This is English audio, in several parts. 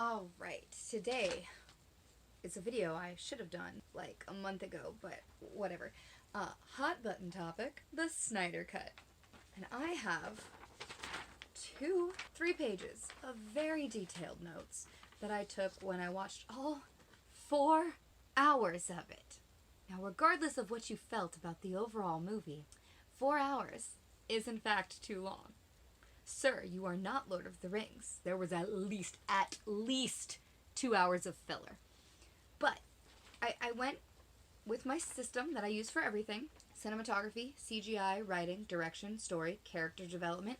Alright, today is a video I should have done like a month ago, but whatever. Hot button topic, the Snyder Cut. And I have 3 pages of very detailed notes that I took when I watched all 4 hours of it. Now, regardless of what you felt about the overall movie, 4 hours is in fact too long. Sir, you are not Lord of the Rings. There was at least 2 hours of filler. But I went with my system that I use for everything: cinematography, CGI, writing, direction, story, character development,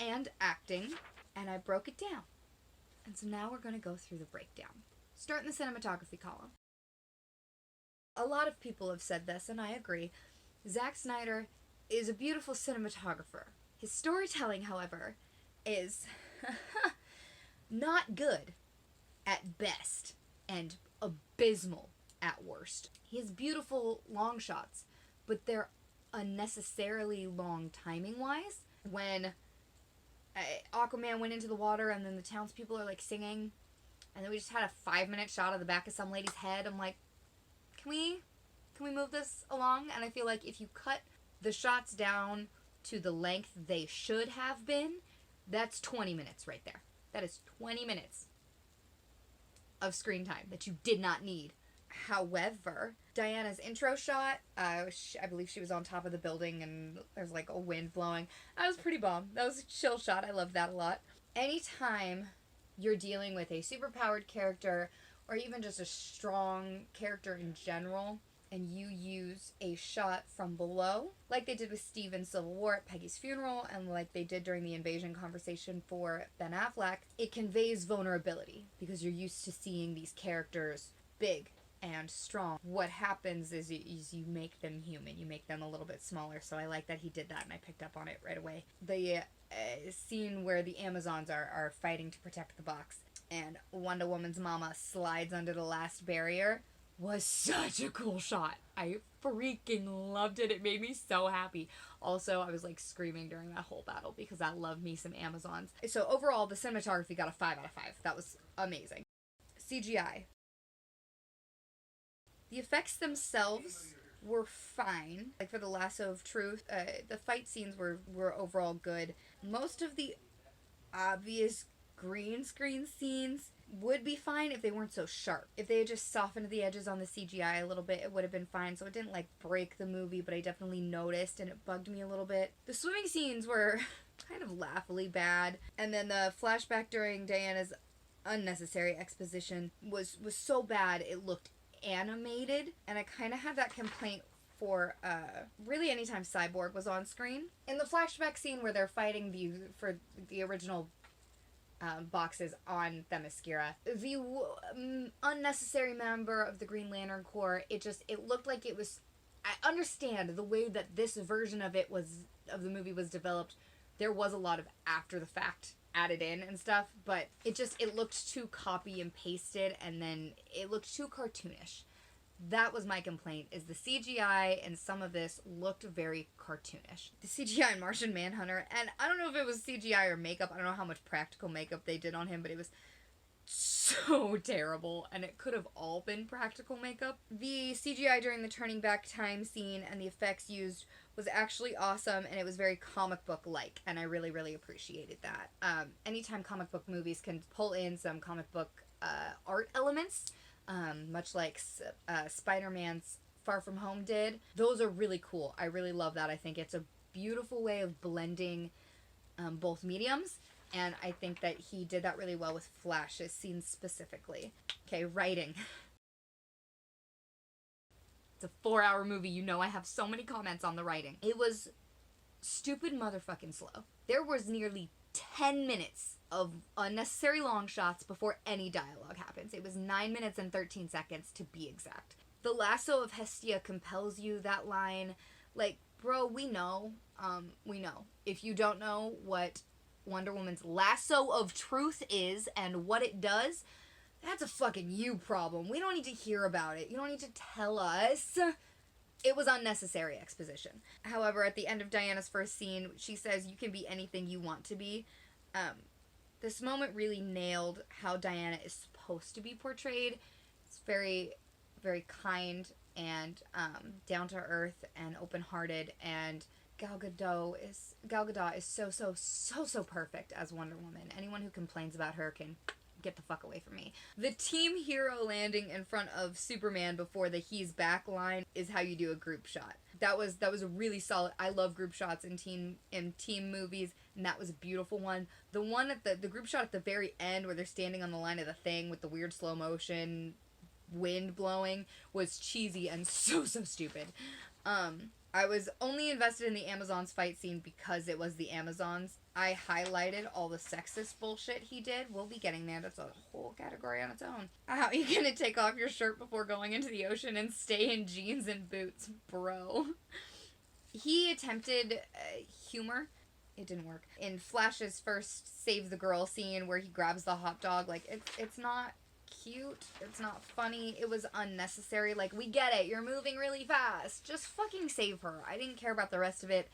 and acting, and I broke it down. And so now we're going to go through the breakdown. Start in the cinematography column. A lot of people have said this, and I agree. Zack Snyder is a beautiful cinematographer. His storytelling, however, is not good at best and abysmal at worst. He has beautiful long shots, but they're unnecessarily long timing-wise. When Aquaman went into the water and then the townspeople are like singing, and then we just had a 5-minute shot of the back of some lady's head, I'm like, can we move this along? And I feel like if you cut the shots down to the length they should have been, that's 20 minutes right there. That is 20 minutes of screen time that you did not need. However, Diana's intro shot, I believe she was on top of the building and there's like a wind blowing. That was pretty bomb. That was a chill shot. I loved that a lot. Anytime you're dealing with a superpowered character or even just a strong character in general, and you use a shot from below, like they did with Steve in Civil War at Peggy's funeral, and like they did during the invasion conversation for Ben Affleck, it conveys vulnerability because you're used to seeing these characters big and strong. What happens is you make them human. You make them a little bit smaller, so I like that he did that, and I picked up on it right away. The scene where the Amazons are fighting to protect the box, and Wonder Woman's mama slides under the last barrier, was such a cool shot. I freaking loved it. It made me so happy. Also, I was like screaming during that whole battle because I love me some Amazons. So overall, the cinematography got a 5 out of 5. That was amazing. CGI. The effects themselves were fine. Like for the Lasso of Truth, the fight scenes were overall good. Most of the obvious green screen scenes would be fine if they weren't so sharp. If they had just softened the edges on the CGI a little bit, it would have been fine. So it didn't like break the movie, but I definitely noticed and it bugged me a little bit. The swimming scenes were kind of laughably bad. And then the flashback during Diana's unnecessary exposition was so bad it looked animated. And I kind of had that complaint for really anytime Cyborg was on screen. In the flashback scene where they're fighting for the original boxes on Themyscira, the unnecessary member of the Green Lantern Corps, it looked like it was, I understand the way that this version of the movie was developed, there was a lot of after the fact added in and stuff, but it looked too copy and pasted, and then it looked too cartoonish. That was my complaint, is the CGI and some of this looked very cartoonish. The CGI in Martian Manhunter, and I don't know if it was CGI or makeup, I don't know how much practical makeup they did on him, but it was so terrible, and it could have all been practical makeup. The CGI during the turning back time scene and the effects used was actually awesome, and it was very comic book-like, and I really, really appreciated that. Anytime comic book movies can pull in some comic book art elements, much like Spider-Man's Far From Home did, those are really cool. I really love that. I think it's a beautiful way of blending both mediums, and I think that he did that really well with Flash's scenes specifically. Okay, writing. It's a 4-hour movie. You know I have so many comments on the writing. It was stupid motherfucking slow. There was nearly 10 minutes of unnecessary long shots before any dialogue happens. It was 9 minutes and 13 seconds to be exact. The lasso of Hestia compels you, that line. Like, bro, we know. If you don't know what Wonder Woman's lasso of truth is and what it does, that's a fucking you problem. We don't need to hear about it. You don't need to tell us. It was unnecessary exposition. However, at the end of Diana's first scene, she says, you can be anything you want to be. This moment really nailed how Diana is supposed to be portrayed. It's very, very kind and down to earth and open hearted, and Gal Gadot is so perfect as Wonder Woman. Anyone who complains about her can get the fuck away from me. The team hero landing in front of Superman before the "he's back" line is how you do a group shot. That was a really solid. I love group shots in team movies, and that was a beautiful one. The one at the group shot at the very end where they're standing on the line of the thing with the weird slow motion wind blowing was cheesy and so stupid. I was only invested in the Amazons fight scene because it was the Amazons. I highlighted all the sexist bullshit he did. We'll be getting there. That's a whole category on its own. How are you gonna take off your shirt before going into the ocean and stay in jeans and boots, bro? He attempted humor. It didn't work. In Flash's first Save the Girl scene where he grabs the hot dog, like, it's not cute. It's not funny. It was unnecessary. Like, we get it. You're moving really fast. Just fucking save her. I didn't care about the rest of it.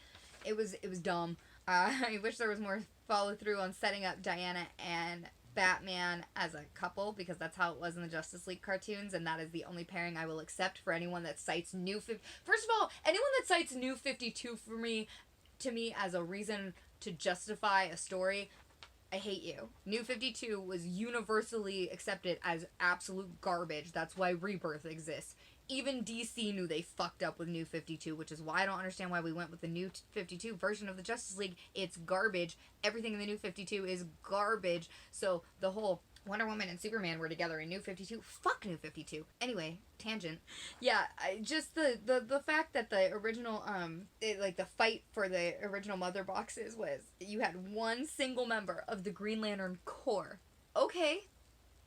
It was dumb. I wish there was more follow through on setting up Diana and Batman as a couple, because that's how it was in the Justice League cartoons, and that is the only pairing I will accept for anyone that cites First of all, anyone that cites New 52 to me as a reason to justify a story, I hate you. New 52 was universally accepted as absolute garbage. That's why Rebirth exists. Even DC knew they fucked up with New 52, which is why I don't understand why we went with the New 52 version of the Justice League. It's garbage. Everything in the New 52 is garbage. So the whole Wonder Woman and Superman were together in New 52. Fuck New 52. Anyway, tangent. Yeah, just the fact that the original, the fight for the original Mother boxes was you had one single member of the Green Lantern Corps. Okay.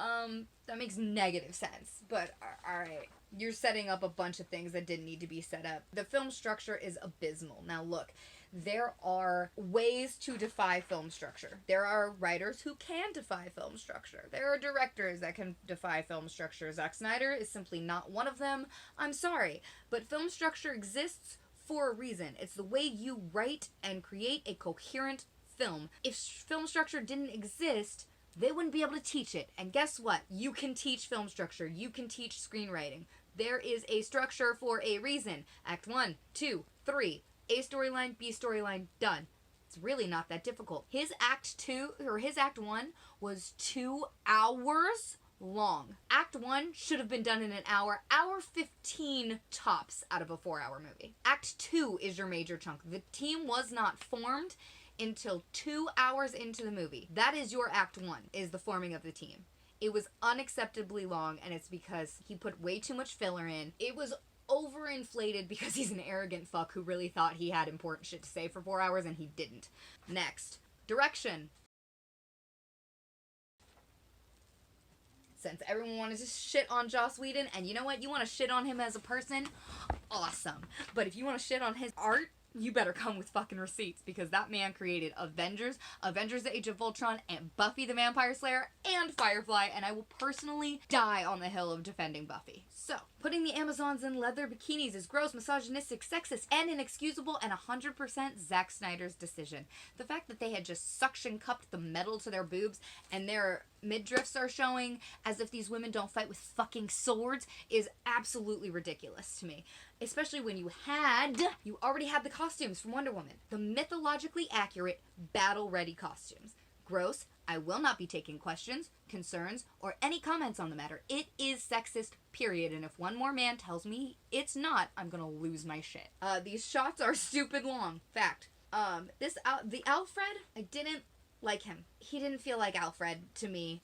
That makes negative sense, but alright. You're setting up a bunch of things that didn't need to be set up. The film structure is abysmal. Now look, there are ways to defy film structure. There are writers who can defy film structure. There are directors that can defy film structure. Zack Snyder is simply not one of them. I'm sorry, but film structure exists for a reason. It's the way you write and create a coherent film. If film structure didn't exist, they wouldn't be able to teach it. And guess what? You can teach film structure. You can teach screenwriting. There is a structure for a reason. Act 1, 2, 3. A storyline, B storyline, done. It's really not that difficult. His Act 1 was 2 hours long. Act 1 should have been done in an hour 15 tops out of a 4-hour movie. Act 2 is your major chunk. The team was not formed until 2 hours into the movie. That is your Act 1, is the forming of the team. It was unacceptably long, and it's because he put way too much filler in. It was overinflated because he's an arrogant fuck who really thought he had important shit to say for 4 hours, and he didn't. Next. Direction. Since everyone wanted to shit on Joss Whedon, and you know what? You want to shit on him as a person? Awesome. But if you want to shit on his art, you better come with fucking receipts, because that man created Avengers, The Age of Ultron, and Buffy the Vampire Slayer, and Firefly, and I will personally die on the hill of defending Buffy. So, putting the Amazons in leather bikinis is gross, misogynistic, sexist, and inexcusable, and 100% Zack Snyder's decision. The fact that they had just suction cupped the metal to their boobs, and their midriffs are showing as if these women don't fight with fucking swords is absolutely ridiculous to me. Especially when you already had the costumes from Wonder Woman. The mythologically accurate, battle-ready costumes. Gross. I will not be taking questions, concerns, or any comments on the matter. It is sexist, period. And if one more man tells me it's not, I'm gonna lose my shit. These shots are stupid long. Fact. The Alfred, I didn't like him. He didn't feel like Alfred to me.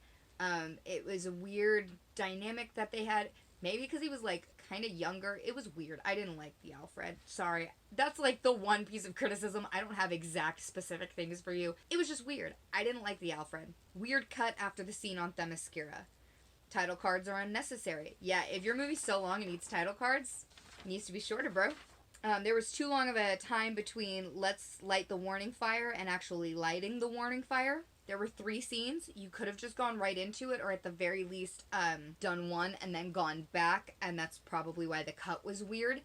It was a weird dynamic that they had. Maybe because he was, like, kind of younger. It was weird. I didn't like the Alfred. Sorry. That's, like, the one piece of criticism. I don't have exact specific things for you. It was just weird. I didn't like the Alfred. Weird cut after the scene on Themyscira. Title cards are unnecessary. Yeah, if your movie's so long it needs title cards, it needs to be shorter, bro. There was too long of a time between let's light the warning fire and actually lighting the warning fire. There were 3 scenes. You could have just gone right into it, or at the very least, done one and then gone back, and that's probably why the cut was weird.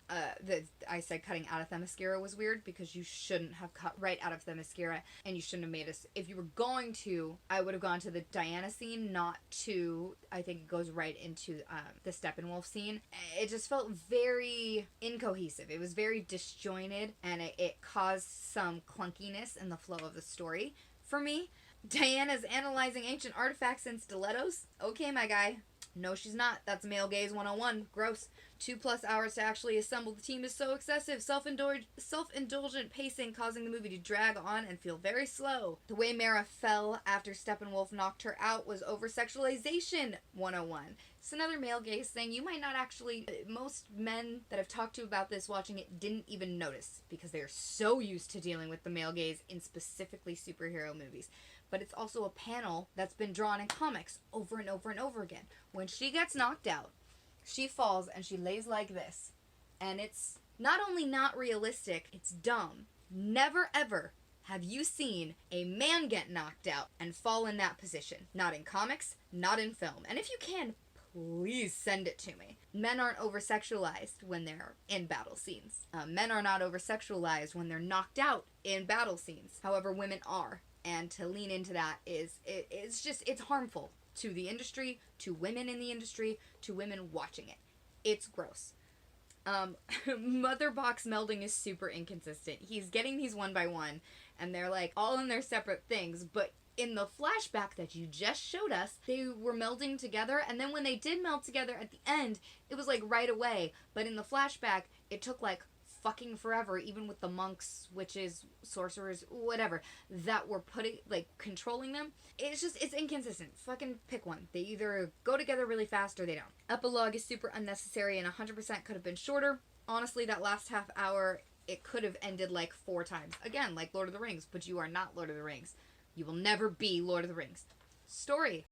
I said cutting out of Themyscira was weird, because you shouldn't have cut right out of Themyscira, and you shouldn't have made us... If you were going to, I would have gone to the Diana scene, not to... I think it goes right into the Steppenwolf scene. It just felt very incohesive. It was very disjointed, and it caused some clunkiness in the flow of the story for me. Diana's analyzing ancient artifacts and stilettos. Okay, my guy. No, she's not. That's male gaze 101. Gross. 2+ hours to actually assemble the team is so excessive. Self-indulgent pacing causing the movie to drag on and feel very slow. The way Mara fell after Steppenwolf knocked her out was over-sexualization 101. It's another male gaze thing. You might not actually... Most men that I've talked to about this watching it didn't even notice, because they're so used to dealing with the male gaze in specifically superhero movies. But it's also a panel that's been drawn in comics over and over and over again. When she gets knocked out, she falls and she lays like this. And it's not only not realistic, it's dumb. Never ever have you seen a man get knocked out and fall in that position. Not in comics, not in film. And if you can, please send it to me. Men aren't over-sexualized when they're in battle scenes. Men are not over-sexualized when they're knocked out in battle scenes. However, women are. And to lean into that it's harmful to the industry, to women in the industry, to women watching it. It's gross. Mother box melding is super inconsistent. He's getting these one by one, and they're like all in their separate things, but in the flashback that you just showed us, they were melding together, and then when they did meld together at the end, it was like right away. But in the flashback, it took like fucking forever, even with the monks, witches, sorcerers, whatever, that were controlling them. It's inconsistent. Fucking pick one. They either go together really fast or they don't. Epilogue is super unnecessary and 100% could have been shorter. Honestly, that last half hour, it could have ended like 4 times. Again, like Lord of the Rings, but you are not Lord of the Rings. You will never be Lord of the Rings. Story.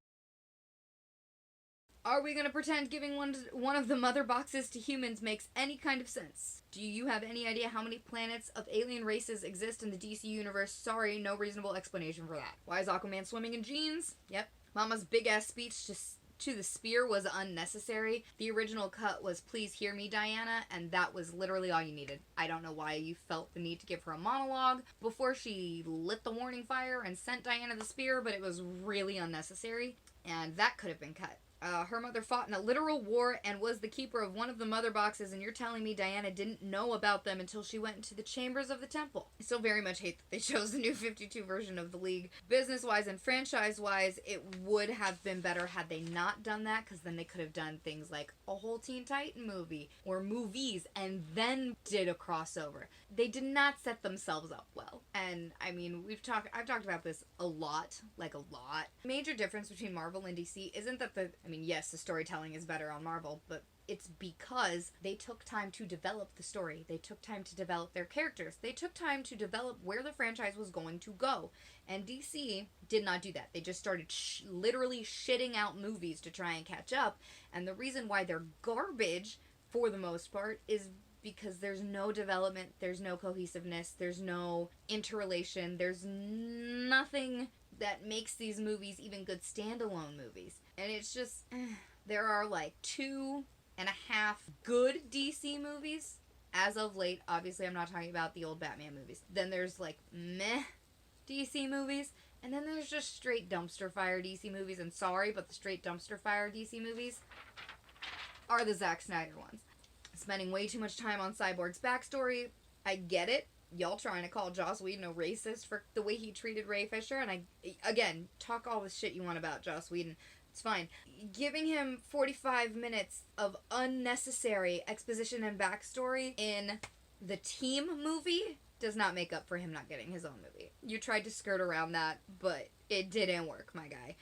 Are we going to pretend giving one of the mother boxes to humans makes any kind of sense? Do you have any idea how many planets of alien races exist in the DC universe? Sorry, no reasonable explanation for that. Why is Aquaman swimming in jeans? Yep. Mama's big-ass speech to the spear was unnecessary. The original cut was "Please hear me, Diana," and that was literally all you needed. I don't know why you felt the need to give her a monologue before she lit the warning fire and sent Diana the spear, but it was really unnecessary, and that could have been cut. Her mother fought in a literal war and was the keeper of one of the mother boxes, and you're telling me Diana didn't know about them until she went into the chambers of the temple. I still very much hate that they chose the new 52 version of the League. Business-wise and franchise-wise, it would have been better had they not done that, because then they could have done things like a whole Teen Titan movie, or movies, and then did a crossover. They did not set themselves up well. And, I mean, I've talked about this a lot. Major difference between Marvel and DC isn't that yes, the storytelling is better on Marvel, but it's because they took time to develop the story. They took time to develop their characters. They took time to develop where the franchise was going to go. And DC did not do that. They just started literally shitting out movies to try and catch up. And the reason why they're garbage, for the most part, is because there's no development, there's no cohesiveness, there's no interrelation, there's nothing that makes these movies even good standalone movies. And it's just, there are like 2.5 good DC movies as of late. Obviously, I'm not talking about the old Batman movies. Then there's like meh DC movies. And then there's just straight dumpster fire DC movies. And sorry, but the straight dumpster fire DC movies are the Zack Snyder ones. Spending way too much time on Cyborg's backstory. I get it. Y'all trying to call Joss Whedon a racist for the way he treated Ray Fisher. And again, talk all the shit you want about Joss Whedon. It's fine. Giving him 45 minutes of unnecessary exposition and backstory in the Team movie does not make up for him not getting his own movie. You tried to skirt around that, but it didn't work, my guy.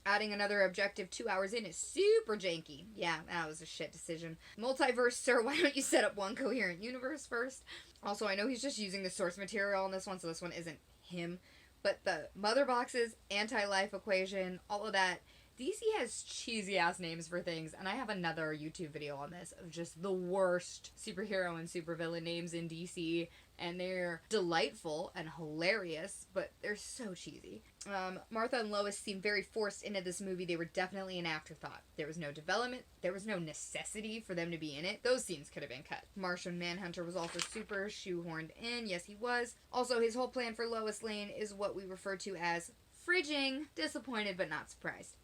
Adding another objective 2 hours in is super janky. Yeah, that was a shit decision. Multiverse, sir, why don't you set up one coherent universe first? Also, I know he's just using the source material on this one, so this one isn't him. But the mother boxes, anti-life equation, all of that. DC has cheesy-ass names for things, and I have another YouTube video on this of just the worst superhero and supervillain names in DC and they're delightful and hilarious, but they're so cheesy. Martha and Lois seem very forced into this movie. They were definitely an afterthought. There was no development. There was no necessity for them to be in it. Those scenes could have been cut. Martian Manhunter was also super shoehorned in. Yes, he was. Also, his whole plan for Lois Lane is what we refer to as fridging. Disappointed but not surprised.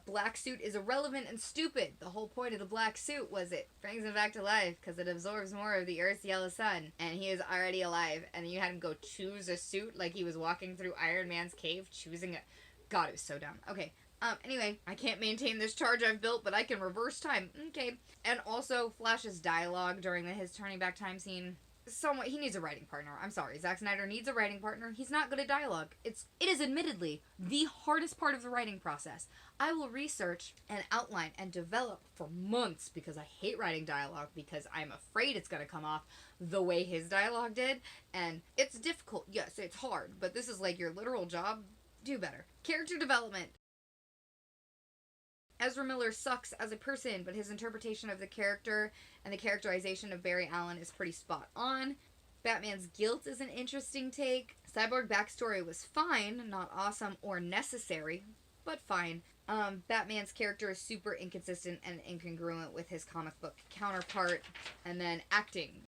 Black suit is irrelevant and stupid. The whole point of the black suit was it brings him back to life because it absorbs more of the Earth's yellow sun, and he is already alive. And then you had him go choose a suit like he was walking through Iron Man's cave, choosing a... God, it was so dumb. Okay. Anyway, I can't maintain this charge I've built, but I can reverse time. Okay. And also, Flash's dialogue during his turning back time scene... he needs a writing partner. I'm sorry. Zack Snyder needs a writing partner. He's not good at dialogue. It is admittedly the hardest part of the writing process. I will research and outline and develop for months because I hate writing dialogue because I'm afraid it's going to come off the way his dialogue did. And it's difficult. Yes, it's hard. But this is like your literal job. Do better. Character development. Ezra Miller sucks as a person, but his interpretation of the character and the characterization of Barry Allen is pretty spot on. Batman's guilt is an interesting take. Cyborg backstory was fine, not awesome or necessary, but fine. Batman's character is super inconsistent and incongruent with his comic book counterpart. And then acting.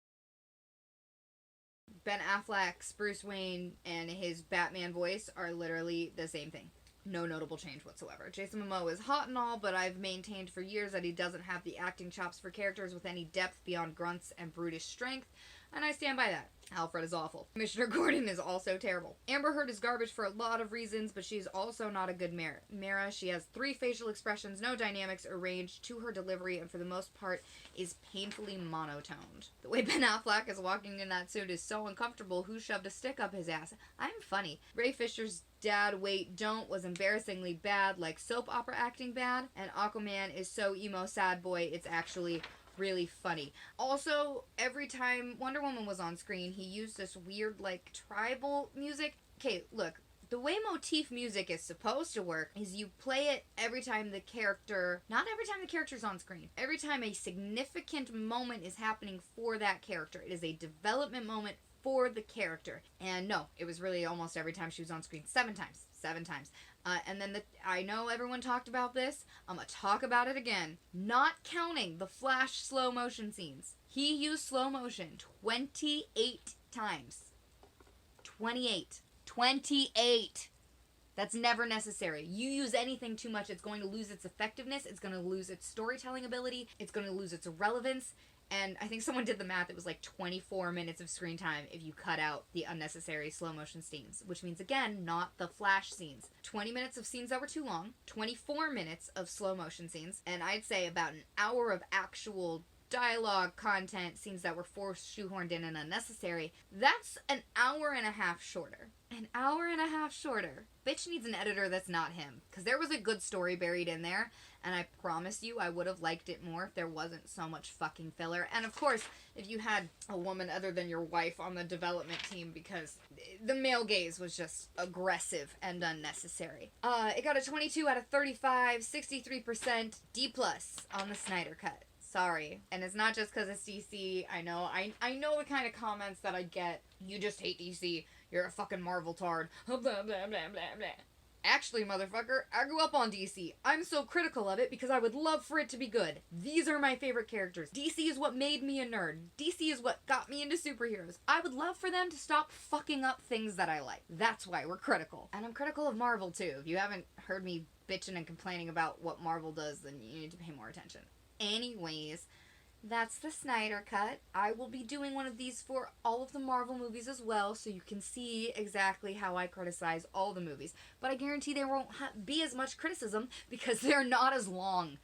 Ben Affleck's Bruce Wayne and his Batman voice are literally the same thing. No notable change whatsoever. Jason Momoa is hot and all, but I've maintained for years that he doesn't have the acting chops for characters with any depth beyond grunts and brutish strength, and I stand by that. Alfred is awful. Commissioner Gordon is also terrible. Amber Heard is garbage for a lot of reasons, but she's also not a good Mara. She has 3 facial expressions, no dynamics or range to her delivery, and for the most part is painfully monotoned. The way Ben Affleck is walking in that suit is so uncomfortable. Who shoved a stick up his ass? I'm funny. Ray Fisher's Dad Wait Don't was embarrassingly bad, like soap opera acting bad, and Aquaman is so emo sad boy it's actually really funny. Also, every time Wonder Woman was on screen, he used this weird, like, tribal music. Okay, look, the way motif music is supposed to work is you play it every time the character, not every time the character's on screen, every time a significant moment is happening for that character. It is a development moment for the character. And no, it was really almost every time she was on screen. 7 times. 7 times. And then I know everyone talked about this. I'm going to talk about it again. Not counting the Flash slow motion scenes. He used slow motion 28 times. 28. 28! That's never necessary. You use anything too much, it's going to lose its effectiveness. It's going to lose its storytelling ability. It's going to lose its relevance. And I think someone did the math. It was like 24 minutes of screen time if you cut out the unnecessary slow motion scenes. Which means, again, not the Flash scenes. 20 minutes of scenes that were too long. 24 minutes of slow motion scenes. And I'd say about an hour of actual dialogue, content, scenes that were forced, shoehorned in, and unnecessary. That's an hour and a half shorter. An hour and a half shorter. Bitch needs an editor that's not him. Because there was a good story buried in there. And I promise you I would have liked it more if there wasn't so much fucking filler. And of course, if you had a woman other than your wife on the development team, because the male gaze was just aggressive and unnecessary. It got a 22 out of 35, 63% D+ on the Snyder Cut. Sorry. And it's not just because it's DC. I know the kind of comments that I get. You just hate DC. You're a fucking Marvel tard. Blah, blah, blah, blah, blah. Actually, motherfucker, I grew up on DC. I'm so critical of it because I would love for it to be good. These are my favorite characters. DC is what made me a nerd. DC is what got me into superheroes. I would love for them to stop fucking up things that I like. That's why we're critical. And I'm critical of Marvel, too. If you haven't heard me bitching and complaining about what Marvel does, then you need to pay more attention. Anyways, that's the Snyder Cut. I will be doing one of these for all of the Marvel movies as well, so you can see exactly how I criticize all the movies. But I guarantee there won't be as much criticism because they're not as long.